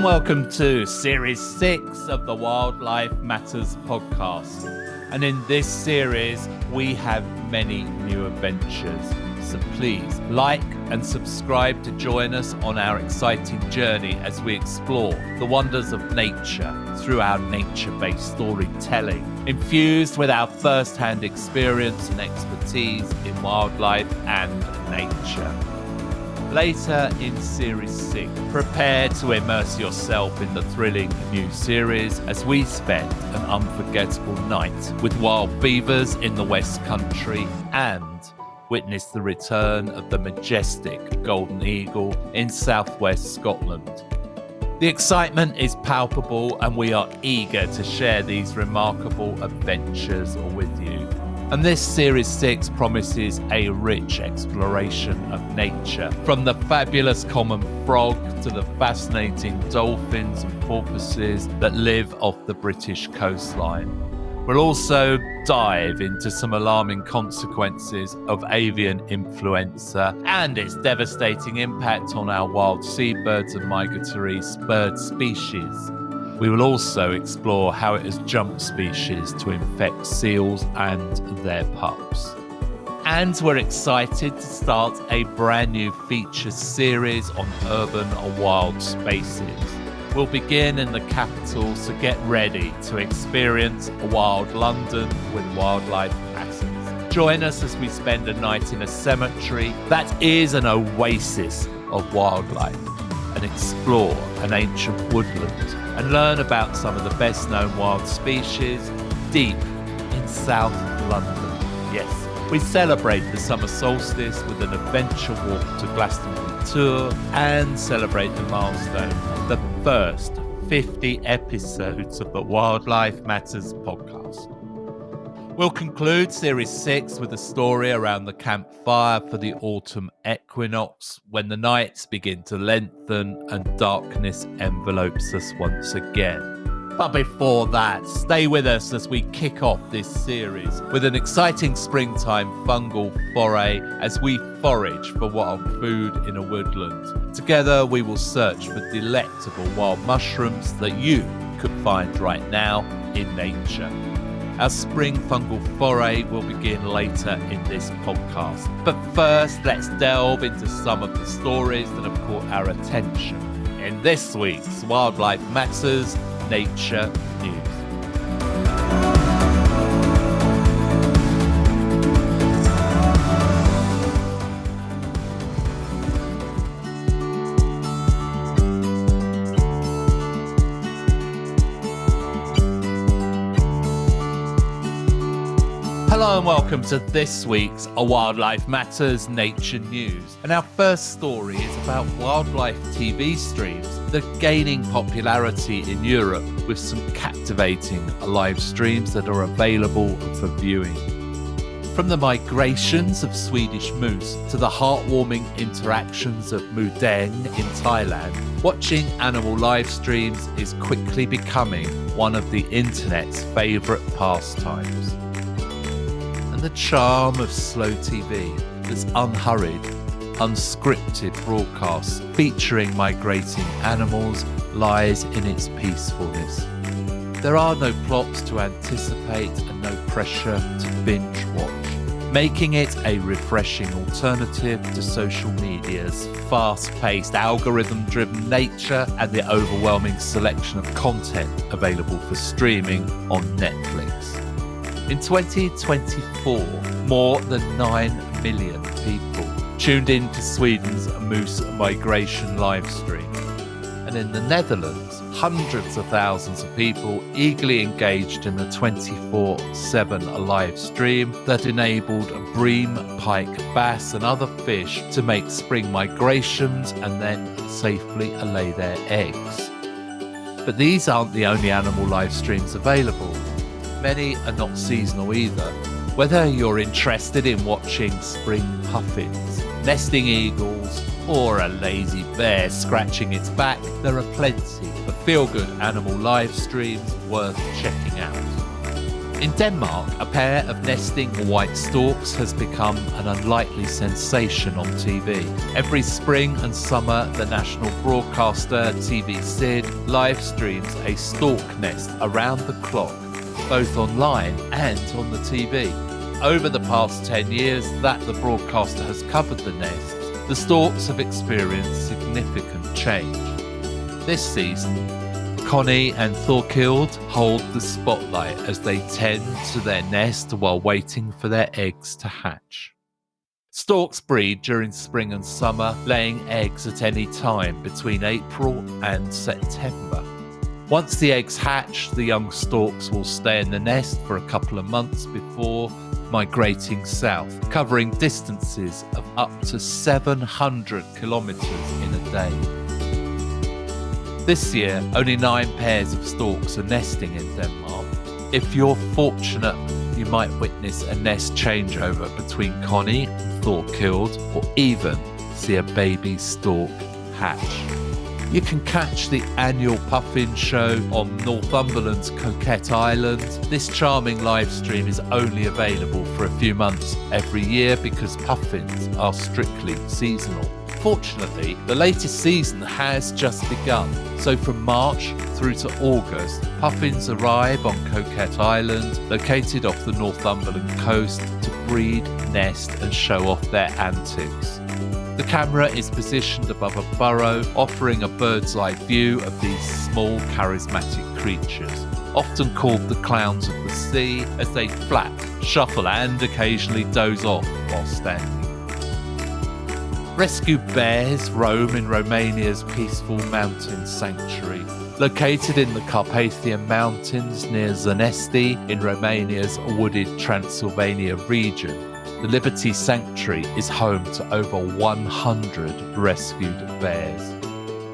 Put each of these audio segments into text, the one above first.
welcome to Series 6 of the Wildlife Matters podcast. And in this series, we have many new adventures. So please like and subscribe to join us on our exciting journey as we explore the wonders of nature through our nature-based storytelling, infused with our first-hand experience and expertise in wildlife and nature. Later in Series 6, prepare to immerse yourself in the thrilling new series as we spend an unforgettable night with wild beavers in the West Country and witness the return of the majestic golden eagle in southwest Scotland. The excitement is palpable and we are eager to share these remarkable adventures with you. And this Series 6 promises a rich exploration of nature, from the fabulous common frog to the fascinating dolphins and porpoises that live off the British coastline. We'll also dive into some alarming consequences of avian influenza and its devastating impact on our wild seabirds and migratory bird species. We will also explore how it has jumped species to infect seals and their pups. And we're excited to start a brand new feature series on urban or wild spaces. We'll begin in the capital, so get ready to experience a wild London with Wildlife Matters. Join us as we spend a night in a cemetery that is an oasis of wildlife, and explore an ancient woodland and learn about some of the best known wild species deep in South London. Yes, we celebrate the summer solstice with an adventure walk to Glastonbury tour and celebrate the milestone of the first 50 episodes of the Wildlife Matters podcast. We'll conclude Series 6 with a story around the campfire for the autumn equinox, when the nights begin to lengthen and darkness envelopes us once again. But before that, stay with us as we kick off this series with an exciting springtime fungal foray as we forage for wild food in a woodland. Together we will search for delectable wild mushrooms that you could find right now in nature. Our spring fungal foray will begin later in this podcast. But first, let's delve into some of the stories that have caught our attention in this week's Wildlife Matters Nature News. Hello and welcome to this week's Wildlife Matters Nature News. And our first story is about wildlife TV streams that are gaining popularity in Europe, with some captivating live streams that are available for viewing. From the migrations of Swedish moose to the heartwarming interactions of Mudeng in Thailand, watching animal live streams is quickly becoming one of the internet's favourite pastimes. And the charm of slow TV, this unhurried, unscripted broadcasts featuring migrating animals, lies in its peacefulness. There are no plots to anticipate and no pressure to binge watch, making it a refreshing alternative to social media's fast-paced, algorithm-driven nature and the overwhelming selection of content available for streaming on Netflix. In 2024, more than 9 million people tuned in to Sweden's moose migration livestream. And in the Netherlands, hundreds of thousands of people eagerly engaged in a 24/7 live stream that enabled bream, pike, bass and other fish to make spring migrations and then safely lay their eggs. But these aren't the only animal live streams available. Many are not seasonal either. Whether you're interested in watching spring puffins, nesting eagles, or a lazy bear scratching its back, there are plenty of feel-good animal live streams worth checking out. In Denmark, a pair of nesting white storks has become an unlikely sensation on TV. Every spring and summer, the national broadcaster TV SID live streams a stork nest around the clock, both online and on the TV. Over the past 10 years that the broadcaster has covered the nests, the storks have experienced significant change. This season, Connie and Thorkild hold the spotlight as they tend to their nest while waiting for their eggs to hatch. Storks breed during spring and summer, laying eggs at any time between April and September. Once the eggs hatch, the young storks will stay in the nest for a couple of months before migrating south, covering distances of up to 700 kilometers in a day. This year, only 9 pairs of storks are nesting in Denmark. If you're fortunate, you might witness a nest changeover between Connie and Thorkild, or even see a baby stork hatch. You can catch the annual Puffin show on Northumberland's Coquette Island. This charming live stream is only available for a few months every year because puffins are strictly seasonal. Fortunately, the latest season has just begun, so from March through to August, puffins arrive on Coquette Island, located off the Northumberland coast, to breed, nest and show off their antics. The camera is positioned above a burrow, offering a bird's eye view of these small, charismatic creatures, often called the clowns of the sea, as they flap, shuffle and occasionally doze off while standing. Rescued bears roam in Romania's peaceful mountain sanctuary. Located in the Carpathian Mountains near Zănesti in Romania's wooded Transylvania region, the Liberty Sanctuary is home to over 100 rescued bears.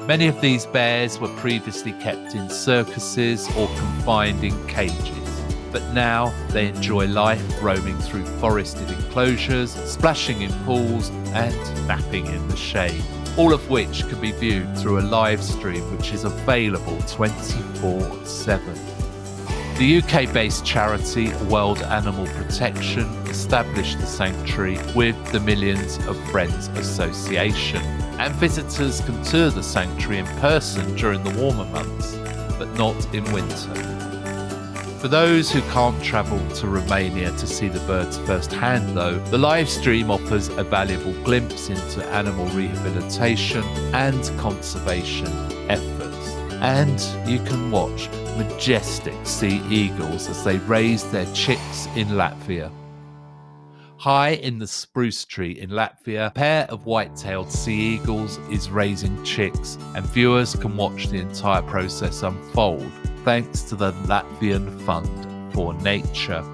Many of these bears were previously kept in circuses or confined in cages, but now they enjoy life roaming through forested enclosures, splashing in pools and napping in the shade, all of which can be viewed through a live stream which is available 24/7. The UK-based charity World Animal Protection established the sanctuary with the Millions of Friends Association, and visitors can tour the sanctuary in person during the warmer months, but not in winter. For those who can't travel to Romania to see the birds firsthand though, the live stream offers a valuable glimpse into animal rehabilitation and conservation efforts. And you can watch majestic sea eagles as they raise their chicks in Latvia. High in the spruce tree in Latvia, a pair of white-tailed sea eagles is raising chicks, and viewers can watch the entire process unfold thanks to the Latvian Fund for Nature.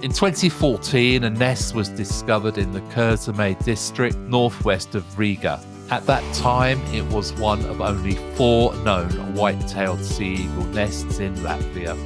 In 2014, a nest was discovered in the Kurzeme district northwest of Riga. At that time, it was one of only 4 known white-tailed sea eagle nests in Latvia.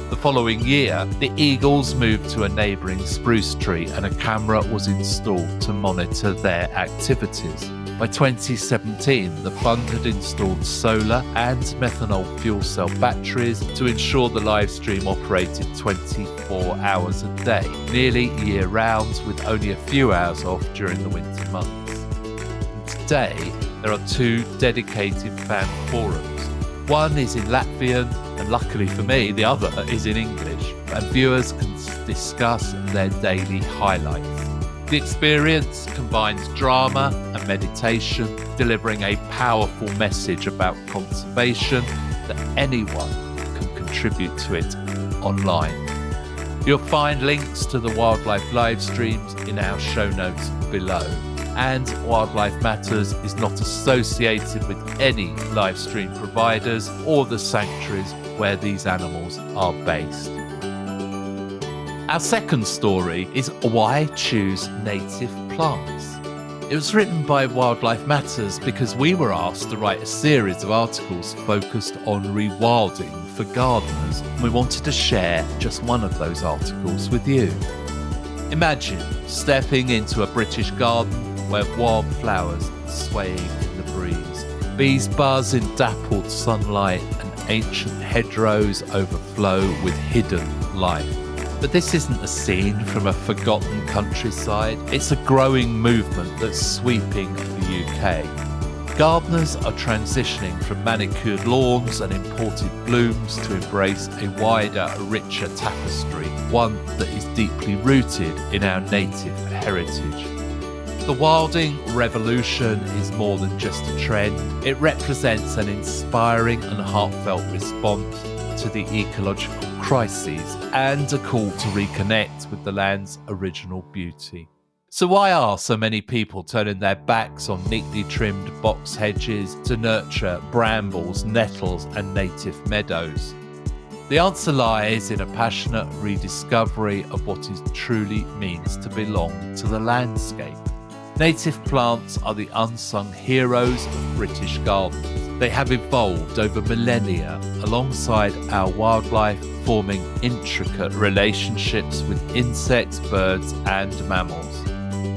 The following year, the eagles moved to a neighbouring spruce tree and a camera was installed to monitor their activities. By 2017, the fund had installed solar and methanol fuel cell batteries to ensure the live stream operated 24 hours a day, nearly year-round, with only a few hours off during the winter months. And today, there are 2 dedicated fan forums. One is in Latvian, and luckily for me, the other is in English, and viewers can discuss their daily highlights. The experience combines drama and meditation, delivering a powerful message about conservation that anyone can contribute to it online. You'll find links to the wildlife live streams in our show notes below. And Wildlife Matters is not associated with any live stream providers or the sanctuaries where these animals are based. Our second story is Why Choose Native Plants? It was written by Wildlife Matters because we were asked to write a series of articles focused on rewilding for gardeners. We wanted to share just one of those articles with you. Imagine stepping into a British garden where wildflowers are swaying in the breeze. Bees buzz in dappled sunlight and ancient hedgerows overflow with hidden life. But this isn't a scene from a forgotten countryside. It's a growing movement that's sweeping the UK. Gardeners are transitioning from manicured lawns and imported blooms to embrace a wider, richer tapestry, one that is deeply rooted in our native heritage. The wilding revolution is more than just a trend. It represents an inspiring and heartfelt response to the ecological crises and a call to reconnect with the land's original beauty. So why are so many people turning their backs on neatly trimmed box hedges to nurture brambles, nettles and native meadows? The answer lies in a passionate rediscovery of what it truly means to belong to the landscape. Native plants are the unsung heroes of British gardens. They have evolved over millennia alongside our wildlife, forming intricate relationships with insects, birds and mammals.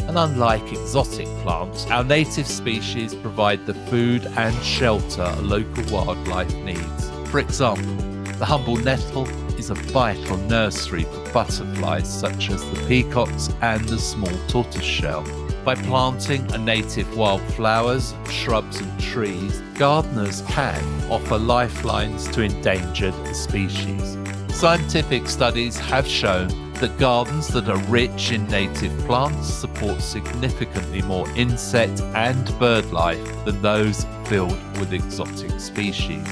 And unlike exotic plants, our native species provide the food and shelter local wildlife needs. For example, the humble nettle is a vital nursery for butterflies such as the peacocks and the small tortoiseshell. By planting a native wildflowers, shrubs and trees, gardeners can offer lifelines to endangered species. Scientific studies have shown that gardens that are rich in native plants support significantly more insect and bird life than those filled with exotic species.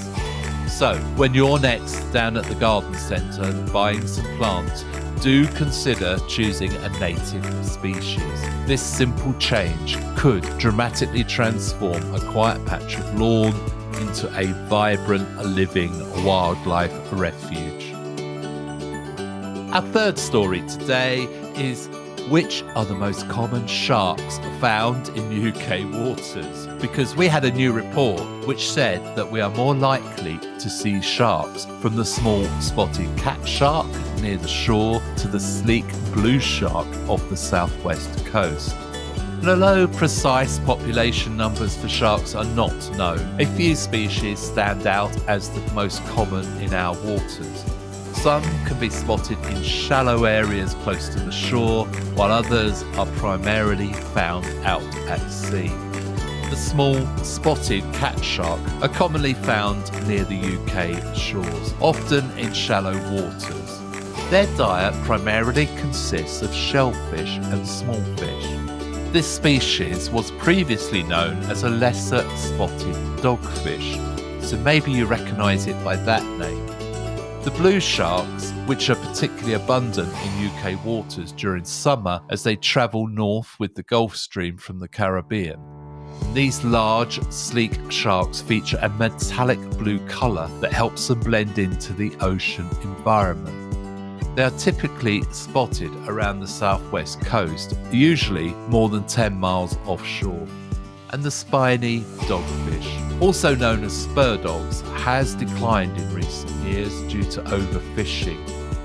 So, when you're next down at the garden centre buying some plants, do consider choosing a native species. This simple change could dramatically transform a quiet patch of lawn into a vibrant, living wildlife refuge. Our third story today is which are the most common sharks found in UK waters? Because we had a new report which said that we are more likely to see sharks from the small spotted cat shark near the shore to the sleek blue shark off the southwest coast. And although precise population numbers for sharks are not known, a few species stand out as the most common in our waters. Some can be spotted in shallow areas close to the shore, while others are primarily found out at sea. The small spotted cat shark are commonly found near the UK shores, often in shallow waters. Their diet primarily consists of shellfish and small fish. This species was previously known as a lesser spotted dogfish, so maybe you recognise it by that name. The blue sharks, which are particularly abundant in UK waters during summer as they travel north with the Gulf Stream from the Caribbean. These large, sleek sharks feature a metallic blue colour that helps them blend into the ocean environment. They are typically spotted around the southwest coast, usually more than 10 miles offshore. And the spiny dogfish, also known as spur dogs, has declined in recent years due to overfishing.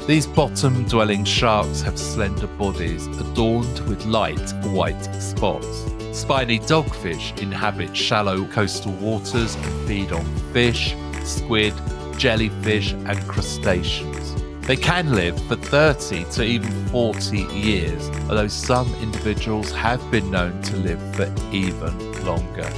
These bottom-dwelling sharks have slender bodies adorned with light white spots. Spiny dogfish inhabit shallow coastal waters and feed on fish, squid, jellyfish and crustaceans. They can live for 30 to even 40 years, although some individuals have been known to live for even longer.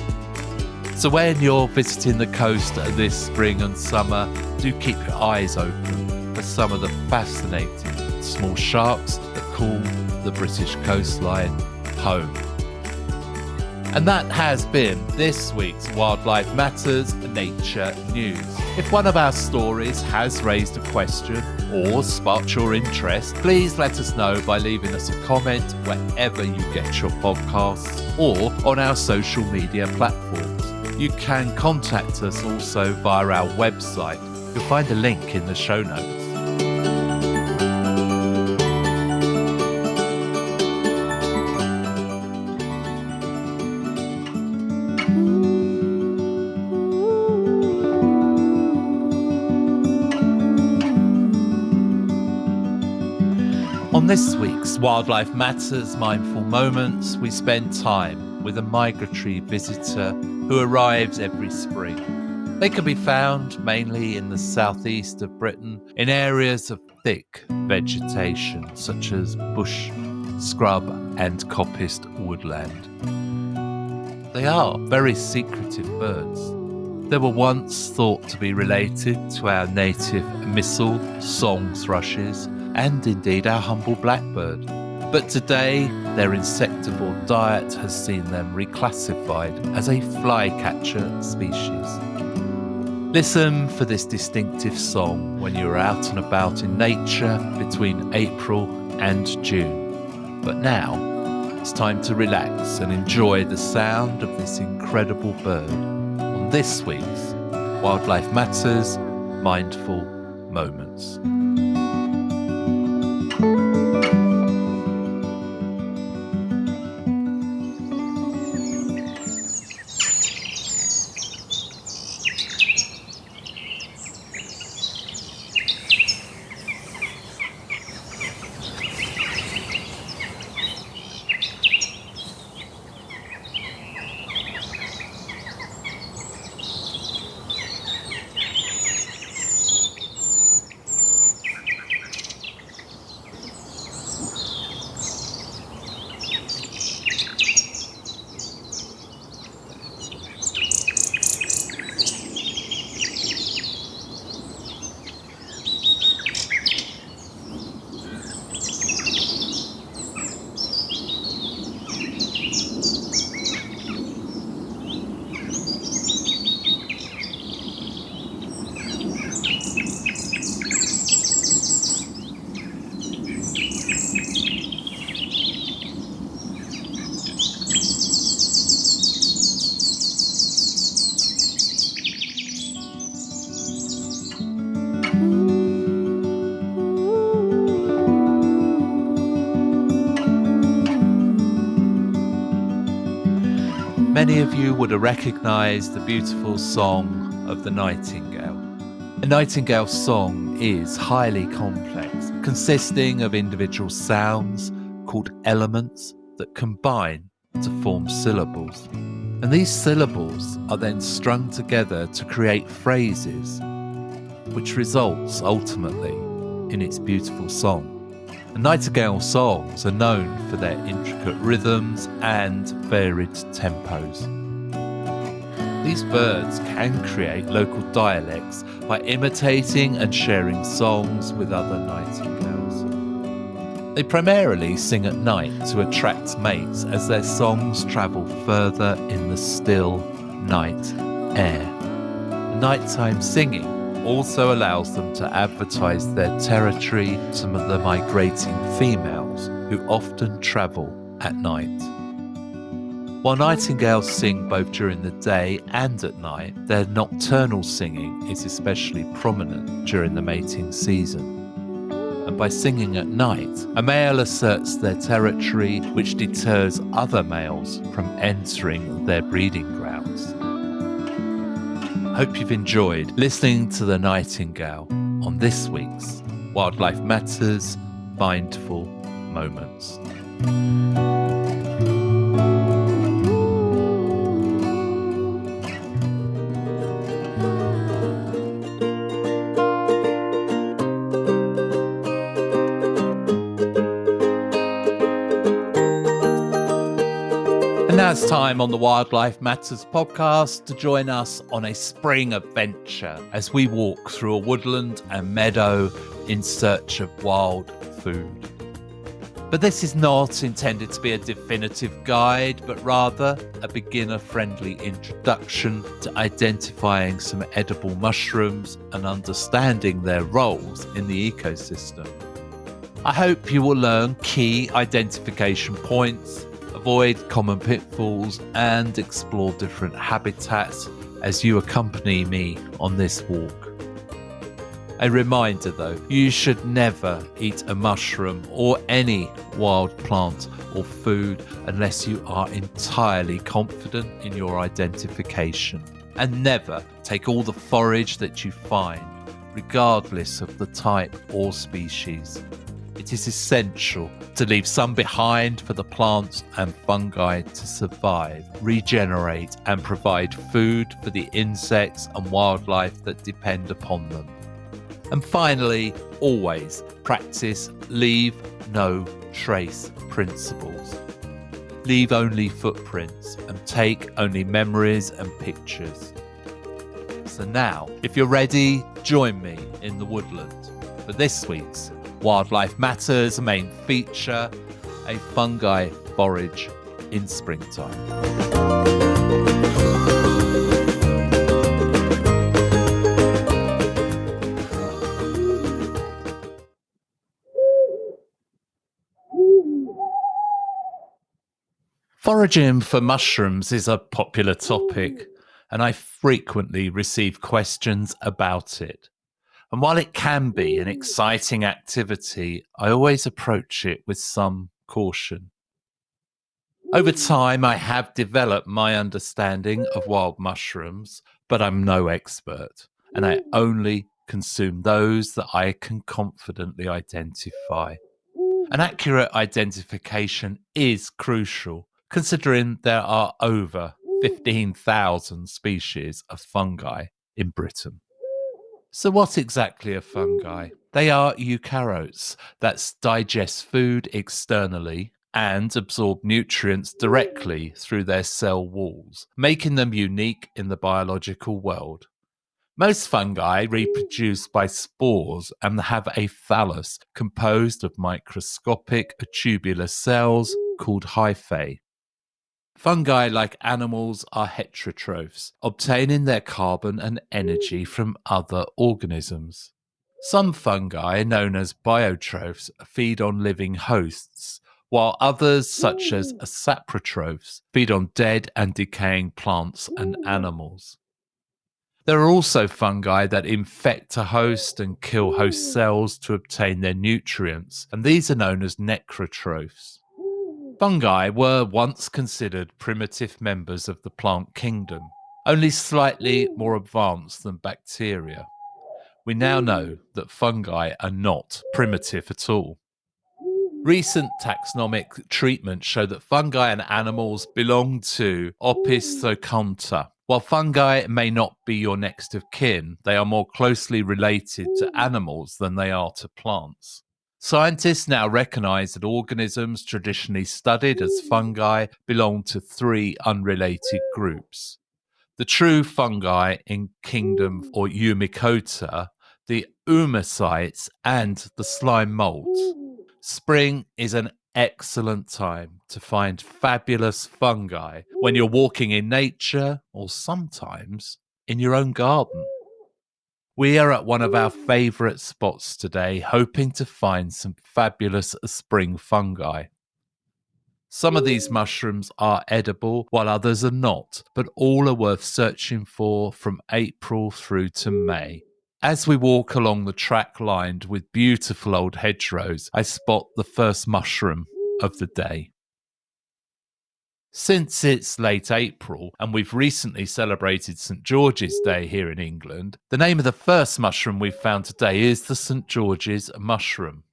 So when you're visiting the coast this spring and summer, do keep your eyes open for some of the fascinating small sharks that call the British coastline home. And that has been this week's Wildlife Matters Nature News. If one of our stories has raised a question or sparked your interest, please let us know by leaving us a comment wherever you get your podcasts or on our social media platforms. You can contact us also via our website. You'll find a link in the show notes. On this week's Wildlife Matters Mindful Moments, we spend time with a migratory visitor who arrives every spring. They can be found mainly in the southeast of Britain in areas of thick vegetation such as bush, scrub and coppiced woodland. They are very secretive birds. They were once thought to be related to our native missel, song thrushes, and indeed our humble blackbird. But today, their insectivore diet has seen them reclassified as a flycatcher species. Listen for this distinctive song when you're out and about in nature between April and June. But now, it's time to relax and enjoy the sound of this incredible bird on this week's Wildlife Matters Mindful Moments. Many of you would have recognised the beautiful song of the nightingale. A nightingale's song is highly complex, consisting of individual sounds called elements that combine to form syllables. And these syllables are then strung together to create phrases, which results ultimately in its beautiful song. And nightingale songs are known for their intricate rhythms and varied tempos. These birds can create local dialects by imitating and sharing songs with other nightingales. They primarily sing at night to attract mates as their songs travel further in the still night air. Nighttime singing also allows them to advertise their territory to the migrating females who often travel at night. While nightingales sing both during the day and at night, their nocturnal singing is especially prominent during the mating season. And by singing at night, a male asserts their territory, which deters other males from entering their breeding grounds. Hope you've enjoyed listening to the nightingale on this week's Wildlife Matters Mindful Moments. Now it's time on the Wildlife Matters podcast to join us on a spring adventure as we walk through a woodland and meadow in search of wild food. But this is not intended to be a definitive guide, but rather a beginner-friendly introduction to identifying some edible mushrooms and understanding their roles in the ecosystem. I hope you will learn key identification points, avoid common pitfalls, and explore different habitats as you accompany me on this walk. A reminder though, you should never eat a mushroom or any wild plant or food unless you are entirely confident in your identification. And never take all the forage that you find, regardless of the type or species. It is essential to leave some behind for the plants and fungi to survive, regenerate, and provide food for the insects and wildlife that depend upon them. And finally, always practice leave no trace principles. Leave only footprints and take only memories and pictures. So now, if you're ready, join me in the woodland for this week's Wildlife Matters main feature, a fungi forage in springtime. Foraging for mushrooms is a popular topic, and I frequently receive questions about it. And while it can be an exciting activity, I always approach it with some caution. Over time, I have developed my understanding of wild mushrooms, but I'm no expert, and I only consume those that I can confidently identify. An accurate identification is crucial, considering there are over 15,000 species of fungi in Britain. So what exactly are fungi? They are eukaryotes that digest food externally and absorb nutrients directly through their cell walls, making them unique in the biological world. Most fungi reproduce by spores and have a thallus composed of microscopic tubular cells called hyphae. Fungi, like animals, are heterotrophs, obtaining their carbon and energy from other organisms. Some fungi, known as biotrophs, feed on living hosts, while others, such as saprotrophs, feed on dead and decaying plants and animals. There are also fungi that infect a host and kill host cells to obtain their nutrients, and these are known as necrotrophs. Fungi were once considered primitive members of the plant kingdom, only slightly more advanced than bacteria. We now know that fungi are not primitive at all. Recent taxonomic treatments show that fungi and animals belong to Opisthokonta. While fungi may not be your next of kin, they are more closely related to animals than they are to plants. Scientists now recognize that organisms traditionally studied as fungi belong to three unrelated groups. The true fungi in kingdom or Eumycota, the Umersites, and the slime molds. Spring is an excellent time to find fabulous fungi when you're walking in nature or sometimes in your own garden. We are at one of our favourite spots today, hoping to find some fabulous spring fungi. Some of these mushrooms are edible, while others are not, but all are worth searching for from April through to May. As we walk along the track lined with beautiful old hedgerows, I spot the first mushroom of the day. Since it's late April and we've recently celebrated St. George's Day here in England, the name of the first mushroom we've found today is the St. George's mushroom.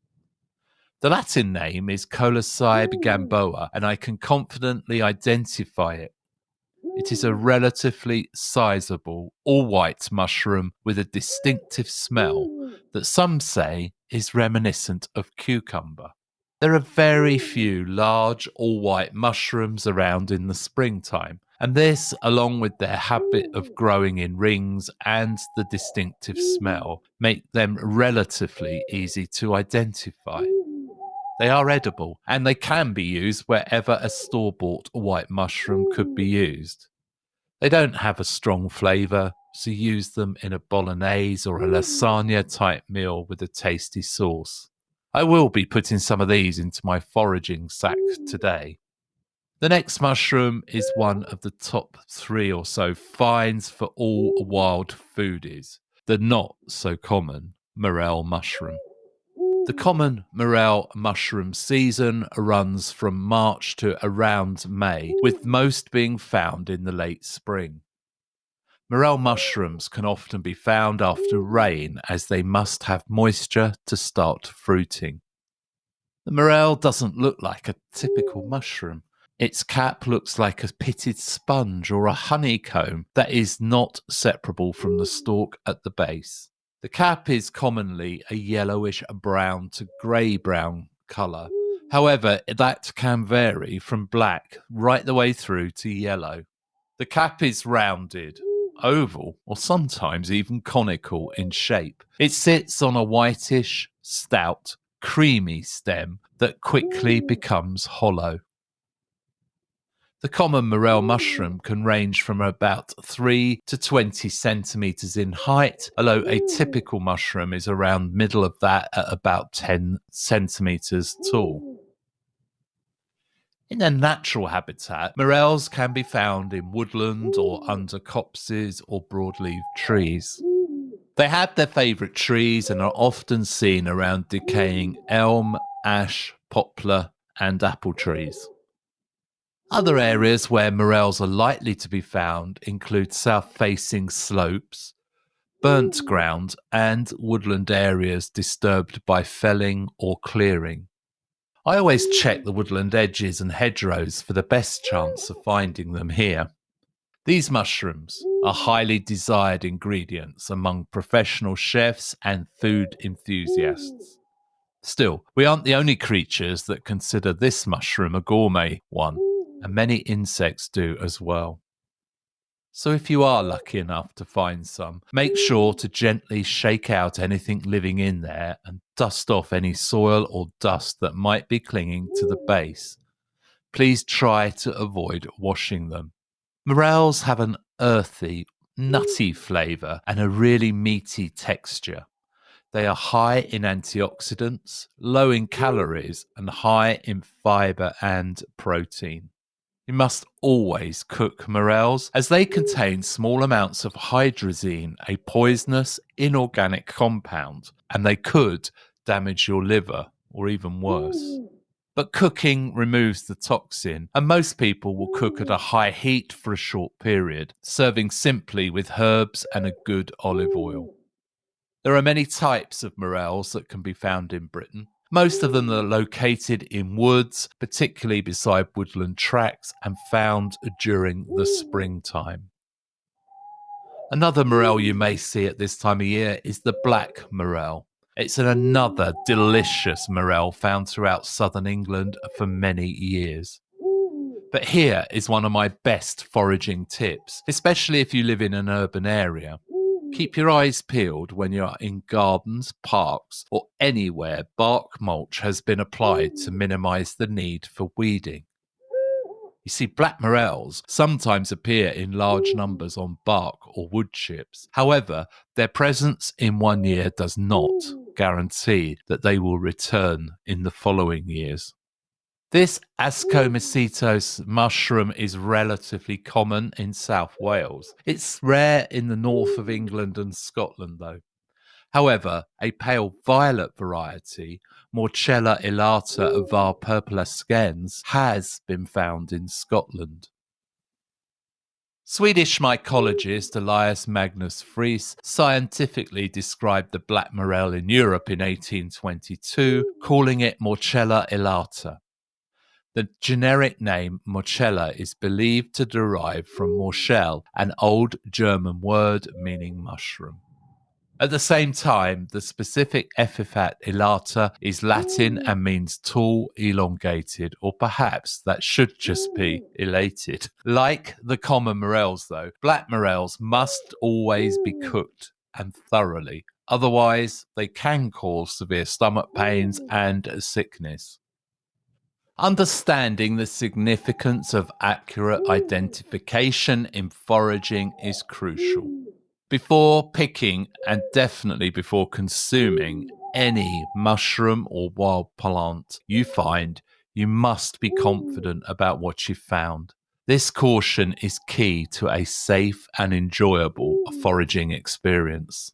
The Latin name is Colocybia gamboa, and I can confidently identify it. It is a relatively sizable, all-white mushroom with a distinctive smell that some say is reminiscent of cucumber. There are very few large, all-white mushrooms around in the springtime, and this, along with their habit of growing in rings and the distinctive smell, make them relatively easy to identify. They are edible, and they can be used wherever a store-bought white mushroom could be used. They don't have a strong flavour, so use them in a bolognese or a lasagna-type meal with a tasty sauce. I will be putting some of these into my foraging sack today. The next mushroom is one of the top 3 or so finds for all wild foodies, the not-so-common morel mushroom. The common morel mushroom season runs from March to around May, with most being found in the late spring. Morel mushrooms can often be found after rain as they must have moisture to start fruiting. The morel doesn't look like a typical mushroom. Its cap looks like a pitted sponge or a honeycomb that is not separable from the stalk at the base. The cap is commonly a yellowish brown to grey-brown colour. However, that can vary from black right the way through to yellow. The cap is rounded, oval, or sometimes even conical in shape. It sits on a whitish, stout, creamy stem that quickly becomes hollow. The common morel mushroom can range from about 3 to 20 centimetres in height, although a typical mushroom is around middle of that at about 10 centimetres tall. In their natural habitat, morels can be found in woodland or under copses or broadleaf trees. They have their favourite trees and are often seen around decaying elm, ash, poplar, and apple trees. Other areas where morels are likely to be found include south-facing slopes, burnt ground, and woodland areas disturbed by felling or clearing. I always check the woodland edges and hedgerows for the best chance of finding them here. These mushrooms are highly desired ingredients among professional chefs and food enthusiasts. Still, we aren't the only creatures that consider this mushroom a gourmet one, and many insects do as well. So if you are lucky enough to find some, make sure to gently shake out anything living in there and dust off any soil or dust that might be clinging to the base. Please try to avoid washing them. Morels have an earthy, nutty flavour and a really meaty texture. They are high in antioxidants, low in calories, and high in fibre and protein. You must always cook morels as they contain small amounts of hydrazine, a poisonous inorganic compound, and they could damage your liver or even worse. But cooking removes the toxin, and most people will cook at a high heat for a short period, serving simply with herbs and a good olive oil. There are many types of morels that can be found in Britain. Most of them are located in woods, particularly beside woodland tracks, and found during the springtime. Another morel you may see at this time of year is the black morel. It's another delicious morel found throughout southern England for many years. But here is one of my best foraging tips, especially if you live in an urban area. Keep your eyes peeled when you are in gardens, parks, or anywhere bark mulch has been applied to minimise the need for weeding. You see, black morels sometimes appear in large numbers on bark or wood chips. However, their presence in one year does not guarantee that they will return in the following years. This ascomycetos mushroom is relatively common in South Wales. It's rare in the north of England and Scotland, though. However, a pale violet variety, Morchella elata var purpulescens, has been found in Scotland. Swedish mycologist Elias Magnus Friis scientifically described the black morel in Europe in 1822, calling it Morchella elata. The generic name Morchella is believed to derive from Morchel, an old German word meaning mushroom. At the same time, the specific epithet elata is Latin and means tall, elongated, or perhaps that should just be elated. Like the common morels, though, black morels must always be cooked and thoroughly. Otherwise, they can cause severe stomach pains and sickness. Understanding the significance of accurate identification in foraging is crucial. Before picking and definitely before consuming any mushroom or wild plant you find, you must be confident about what you found. This caution is key to a safe and enjoyable foraging experience.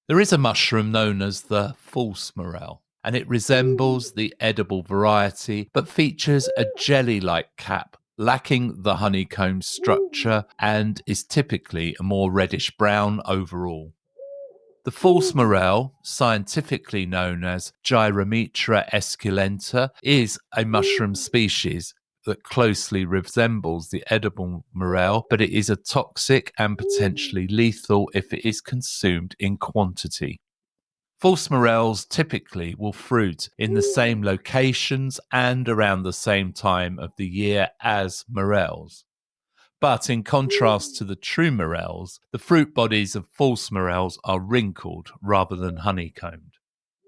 There is a mushroom known as the false morel, and it resembles the edible variety but features a jelly-like cap lacking the honeycomb structure and is typically a more reddish brown overall. The false morel, scientifically known as Gyrometra esculenta, is a mushroom species that closely resembles the edible morel, but it is a toxic and potentially lethal if it is consumed in quantity. False morels typically will fruit in the same locations and around the same time of the year as morels. But in contrast to the true morels, the fruit bodies of false morels are wrinkled rather than honeycombed.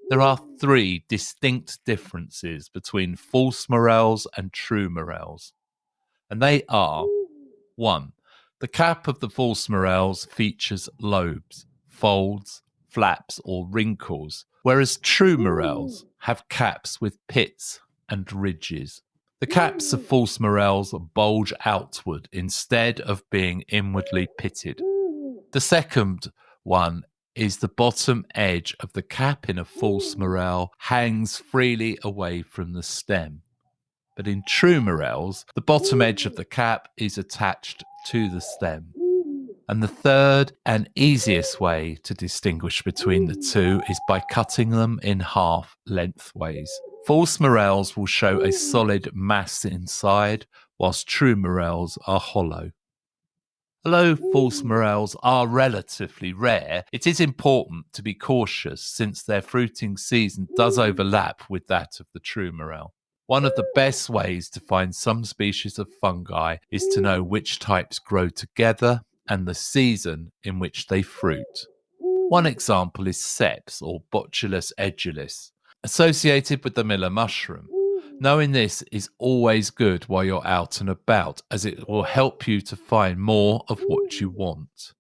There are 3 distinct differences between false morels and true morels, and they are: 1. The cap of the false morels features lobes, folds, flaps, or wrinkles, whereas true morels have caps with pits and ridges. The caps of false morels bulge outward instead of being inwardly pitted. The second one is the bottom edge of the cap in a false morel hangs freely away from the stem. But in true morels, the bottom edge of the cap is attached to the stem. And the third and easiest way to distinguish between the two is by cutting them in half lengthways. False morels will show a solid mass inside, whilst true morels are hollow. Although false morels are relatively rare, it is important to be cautious since their fruiting season does overlap with that of the true morel. One of the best ways to find some species of fungi is to know which types grow together and the season in which they fruit. One example is Seps or Botulus edulis, associated with the miller mushroom. Knowing this is always good while you're out and about, as it will help you to find more of what you want.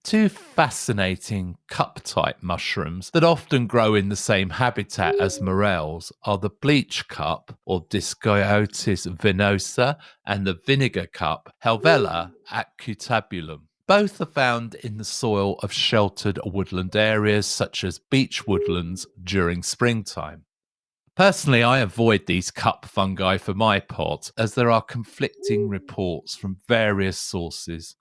2 fascinating cup-type mushrooms that often grow in the same habitat as morels are the bleach cup, or Discoiotis venosa, and the vinegar cup, Helvella acutabulum. Both are found in the soil of sheltered woodland areas such as beech woodlands during springtime. Personally, I avoid these cup fungi for my pot as there are conflicting reports from various sources.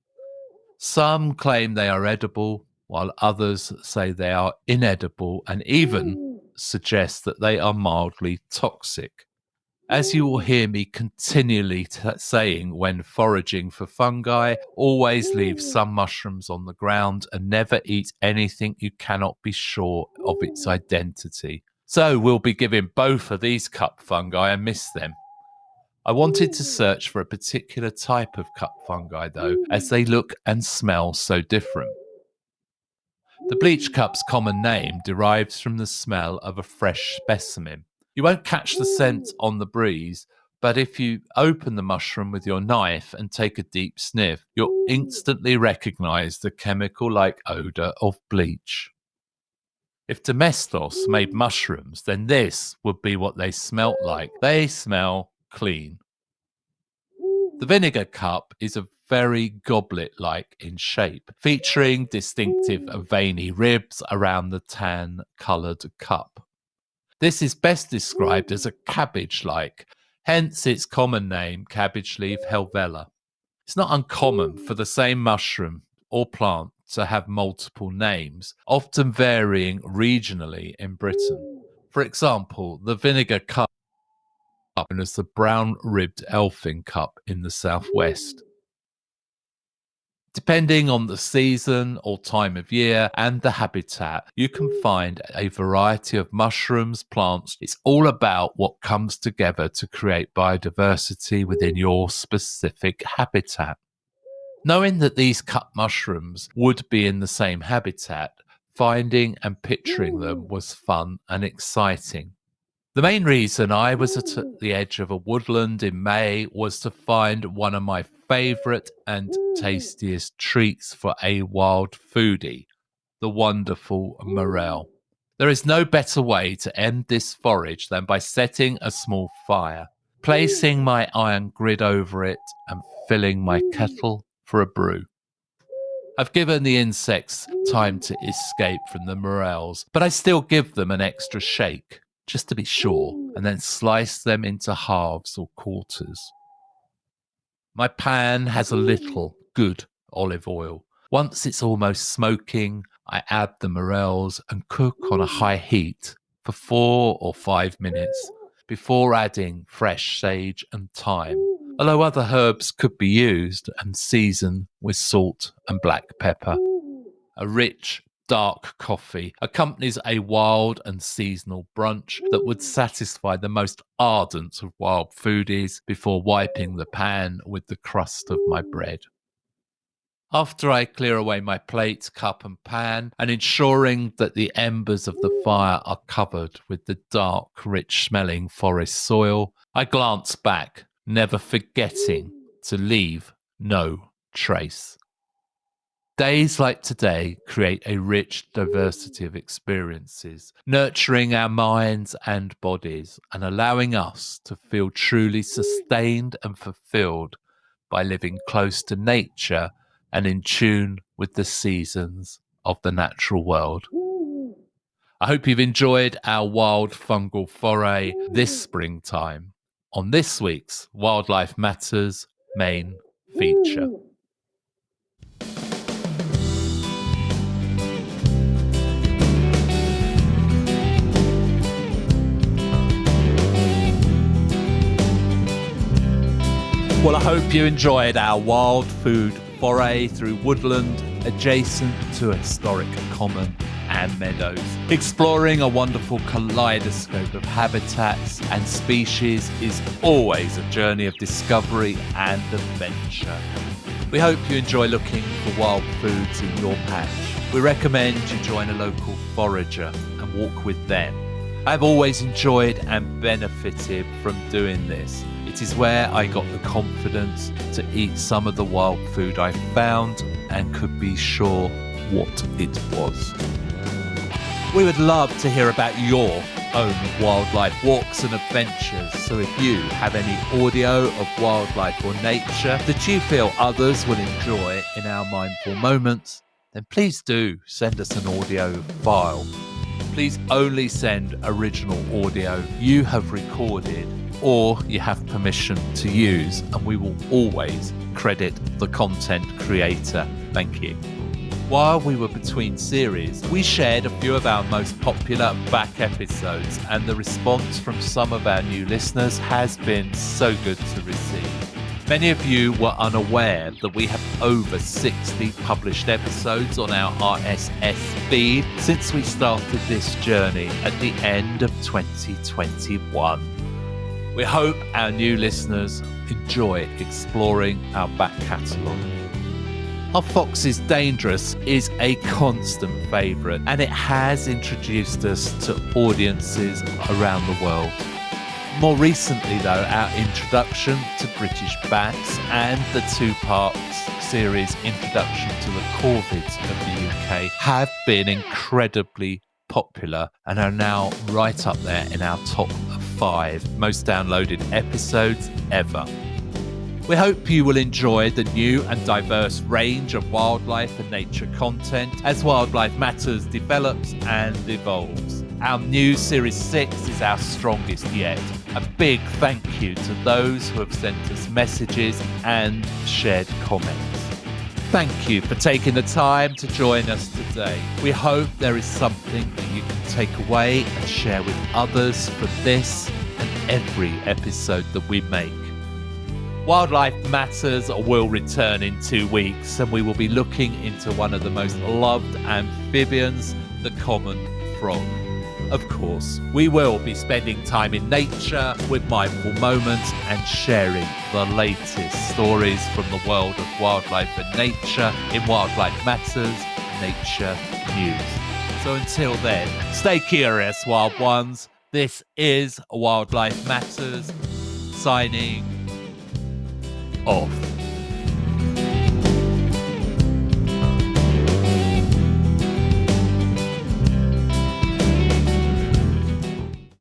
Some claim they are edible, while others say they are inedible and even suggest that they are mildly toxic. As you will hear me continually saying when foraging for fungi, always leave some mushrooms on the ground and never eat anything you cannot be sure of its identity. So we'll be giving both of these cup fungi a miss then. I wanted to search for a particular type of cup fungi though, as they look and smell so different. The bleach cup's common name derives from the smell of a fresh specimen. You won't catch the scent on the breeze, but if you open the mushroom with your knife and take a deep sniff, you'll instantly recognize the chemical-like odor of bleach. If Domestos made mushrooms, then this would be what they smelt like. They smell clean. The vinegar cup is a very goblet-like in shape, featuring distinctive veiny ribs around the tan-coloured cup. This is best described as a cabbage-like, hence its common name, cabbage leaf helvella. It's not uncommon for the same mushroom or plant to have multiple names, often varying regionally in Britain. For example, the vinegar cup is known as the brown-ribbed elfin cup in the southwest. Depending on the season or time of year and the habitat, you can find a variety of mushrooms, plants. It's all about what comes together to create biodiversity within your specific habitat. Knowing that these cup mushrooms would be in the same habitat, finding and picturing them was fun and exciting. The main reason I was at the edge of a woodland in May was to find one of my favourite and tastiest treats for a wild foodie, the wonderful morel. There is no better way to end this forage than by setting a small fire, placing my iron grid over it and filling my kettle for a brew. I've given the insects time to escape from the morels, but I still give them an extra shake, just to be sure, and then slice them into halves or quarters. My pan has a little good olive oil. Once it's almost smoking, I add the morels and cook on a high heat for 4 or 5 minutes before adding fresh sage and thyme, although other herbs could be used, and season with salt and black pepper. A rich, dark coffee accompanies a wild and seasonal brunch that would satisfy the most ardent of wild foodies before wiping the pan with the crust of my bread. After I clear away my plate, cup and pan, and ensuring that the embers of the fire are covered with the dark, rich-smelling forest soil, I glance back, never forgetting to leave no trace. Days like today create a rich diversity of experiences, nurturing our minds and bodies and allowing us to feel truly sustained and fulfilled by living close to nature and in tune with the seasons of the natural world. I hope you've enjoyed our wild fungal foray this springtime on this week's Wildlife Matters main feature. Well, I hope you enjoyed our wild food foray through woodland adjacent to a historic common and meadows, exploring a wonderful kaleidoscope of habitats and species is always a journey of discovery and adventure. We hope you enjoy looking for wild foods in your patch. We recommend you join a local forager and walk with them. I've always enjoyed and benefited from doing this. It is where I got the confidence to eat some of the wild food I found and could be sure what it was. We would love to hear about your own wildlife walks and adventures, so if you have any audio of wildlife or nature that you feel others will enjoy in our mindful moments, then please do send us an audio file. Please only send original audio you have recorded or you have permission to use, and we will always credit the content creator. Thank you. While we were between series, we shared a few of our most popular back episodes, and the response from some of our new listeners has been so good to receive. Many of you were unaware that we have over 60 published episodes on our RSS feed since we started this journey at the end of 2021. We hope our new listeners enjoy exploring our back catalogue. Our Fox is Dangerous is a constant favourite, and it has introduced us to audiences around the world. More recently, though, our introduction to British bats and the two-part series Introduction to the Corvids of the UK have been incredibly popular and are now right up there in our top 5 most downloaded episodes ever. We hope you will enjoy the new and diverse range of wildlife and nature content as Wildlife Matters develops and evolves. Our new Series 6 is our strongest yet. A big thank you to those who have sent us messages and shared comments. Thank you for taking the time to join us today. We hope there is something that you can take away and share with others for this and every episode that we make. Wildlife Matters will return in 2 weeks, and we will be looking into one of the most loved amphibians, the common frog. Of course, we will be spending time in nature with mindful moments and sharing the latest stories from the world of wildlife and nature in Wildlife Matters Nature News. So until then, stay curious, wild ones. This is Wildlife Matters, signing off.